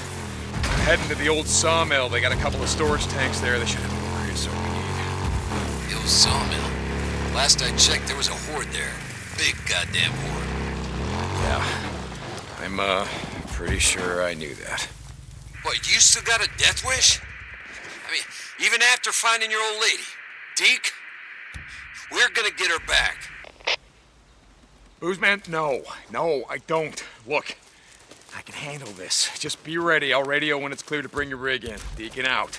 S2: heading to the old sawmill. They got a couple of storage tanks there. They should have all the creosote we need.
S6: The old sawmill. Last I checked, there was a horde there. Big goddamn horde.
S2: Yeah, I'm pretty sure I knew that.
S6: What, you still got a death wish? I mean, even after finding your old lady, Deke, we're gonna get her back.
S2: Boozman, no, I don't. Look, I can handle this. Just be ready. I'll radio when it's clear to bring your rig in. Deacon out.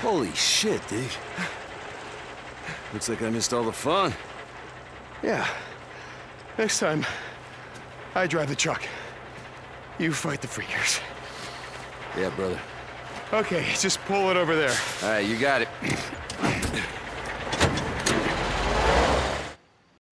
S7: Holy shit, dude. Looks like I missed all the fun.
S8: Yeah. Next time, I drive the truck. You fight the freakers.
S7: Yeah, brother.
S8: Okay, just pull it over there.
S7: All right, you got it.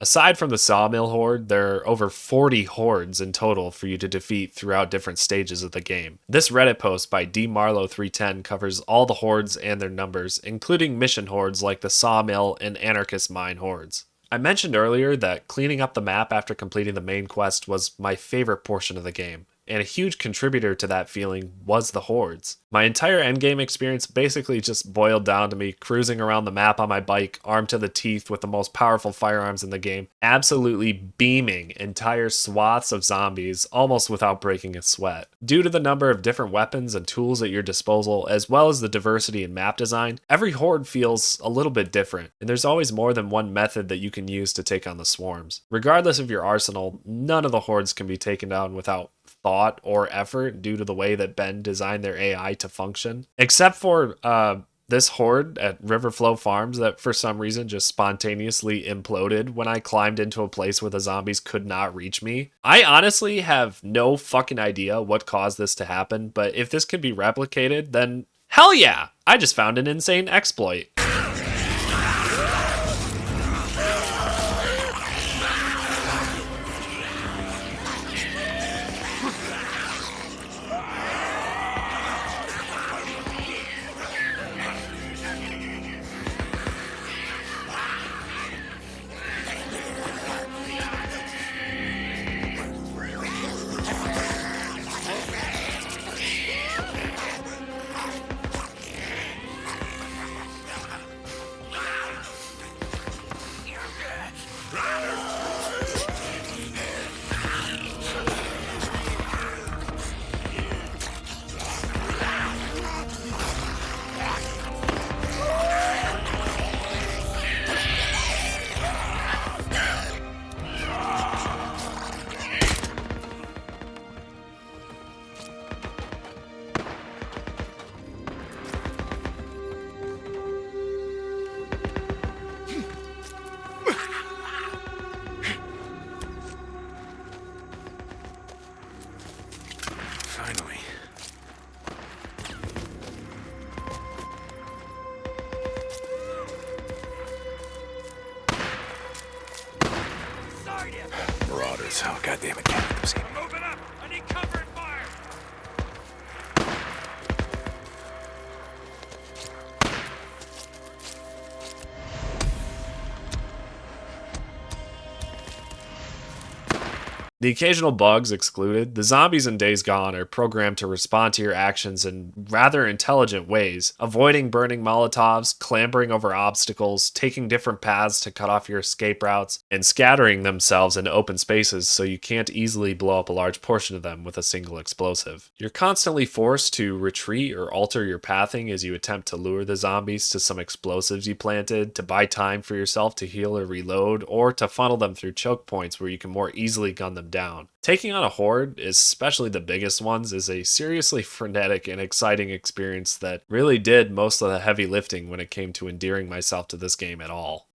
S1: Aside from the Sawmill Horde, there are over 40 hordes in total for you to defeat throughout different stages of the game. This Reddit post by dmarlow310 covers all the hordes and their numbers, including mission hordes like the Sawmill and Anarchist Mine hordes. I mentioned earlier that cleaning up the map after completing the main quest was my favorite portion of the game, and a huge contributor to that feeling was the hordes. My entire endgame experience basically just boiled down to me cruising around the map on my bike, armed to the teeth with the most powerful firearms in the game, absolutely beaming entire swaths of zombies almost without breaking a sweat. Due to the number of different weapons and tools at your disposal, as well as the diversity in map design, every horde feels a little bit different, and there's always more than one method that you can use to take on the swarms. Regardless of your arsenal, none of the hordes can be taken down without thought or effort due to the way that Ben designed their AI to function. Except for this horde at Riverflow Farms that for some reason just spontaneously imploded when I climbed into a place where the zombies could not reach me. I honestly have no fucking idea what caused this to happen, but if this can be replicated, then hell yeah! I just found an insane exploit.
S2: Finally. Marauders. Oh, goddammit, can't let them see me. Moving up! I need cover and fire!
S1: The occasional bugs excluded, the zombies in Days Gone are programmed to respond to your actions in rather intelligent ways, avoiding burning Molotovs, clambering over obstacles, taking different paths to cut off your escape routes, and scattering themselves into open spaces so you can't easily blow up a large portion of them with a single explosive. You're constantly forced to retreat or alter your pathing as you attempt to lure the zombies to some explosives you planted, to buy time for yourself to heal or reload, or to funnel them through choke points where you can more easily gun them down. Taking on a horde, especially the biggest ones, is a seriously frenetic and exciting experience that really did most of the heavy lifting when it came to endearing myself to this game at all.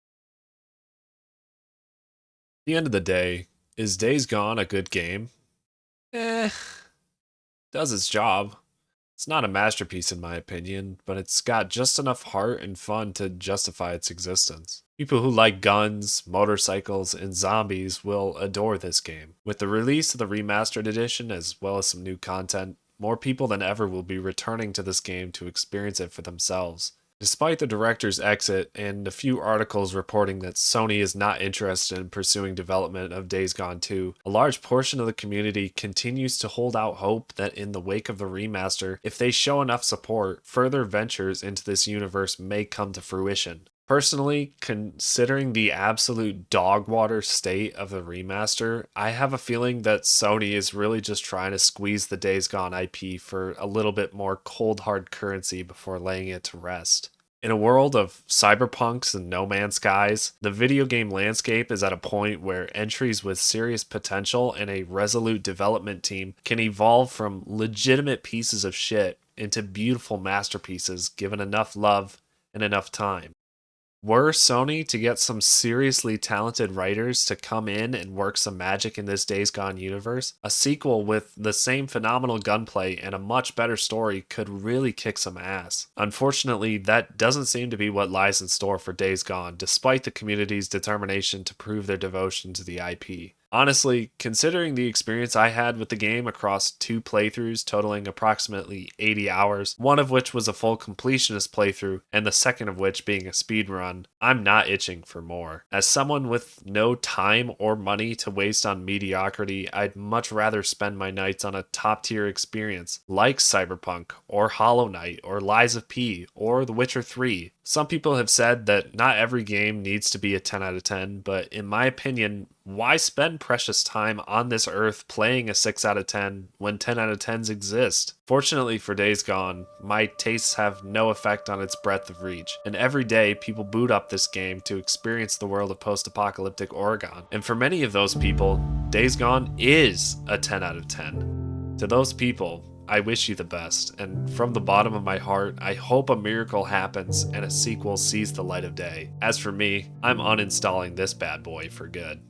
S1: At the end of the day, is Days Gone a good game? Does its job. It's not a masterpiece in my opinion, but it's got just enough heart and fun to justify its existence. People who like guns, motorcycles, and zombies will adore this game. With the release of the remastered edition as well as some new content, more people than ever will be returning to this game to experience it for themselves. Despite the director's exit and a few articles reporting that Sony is not interested in pursuing development of Days Gone 2, a large portion of the community continues to hold out hope that in the wake of the remaster, if they show enough support, further ventures into this universe may come to fruition. Personally, considering the absolute dog water state of the remaster, I have a feeling that Sony is really just trying to squeeze the Days Gone IP for a little bit more cold hard currency before laying it to rest. In a world of cyberpunks and No Man's Skies, the video game landscape is at a point where entries with serious potential and a resolute development team can evolve from legitimate pieces of shit into beautiful masterpieces given enough love and enough time. Were Sony to get some seriously talented writers to come in and work some magic in this Days Gone universe, a sequel with the same phenomenal gunplay and a much better story could really kick some ass. Unfortunately, that doesn't seem to be what lies in store for Days Gone, despite the community's determination to prove their devotion to the IP. Honestly, considering the experience I had with the game across 2 playthroughs totaling approximately 80 hours, one of which was a full completionist playthrough, and the second of which being a speedrun, I'm not itching for more. As someone with no time or money to waste on mediocrity, I'd much rather spend my nights on a top-tier experience like Cyberpunk, or Hollow Knight, or Lies of P, or The Witcher 3. Some people have said that not every game needs to be a 10 out of 10, but in my opinion, why spend precious time on this earth playing a 6 out of 10 when 10 out of 10s exist? Fortunately for Days Gone, my tastes have no effect on its breadth of reach, and every day people boot up this game to experience the world of post-apocalyptic Oregon. And for many of those people, Days Gone is a 10 out of 10. To those people, I wish you the best, and from the bottom of my heart, I hope a miracle happens and a sequel sees the light of day. As for me, I'm uninstalling this bad boy for good.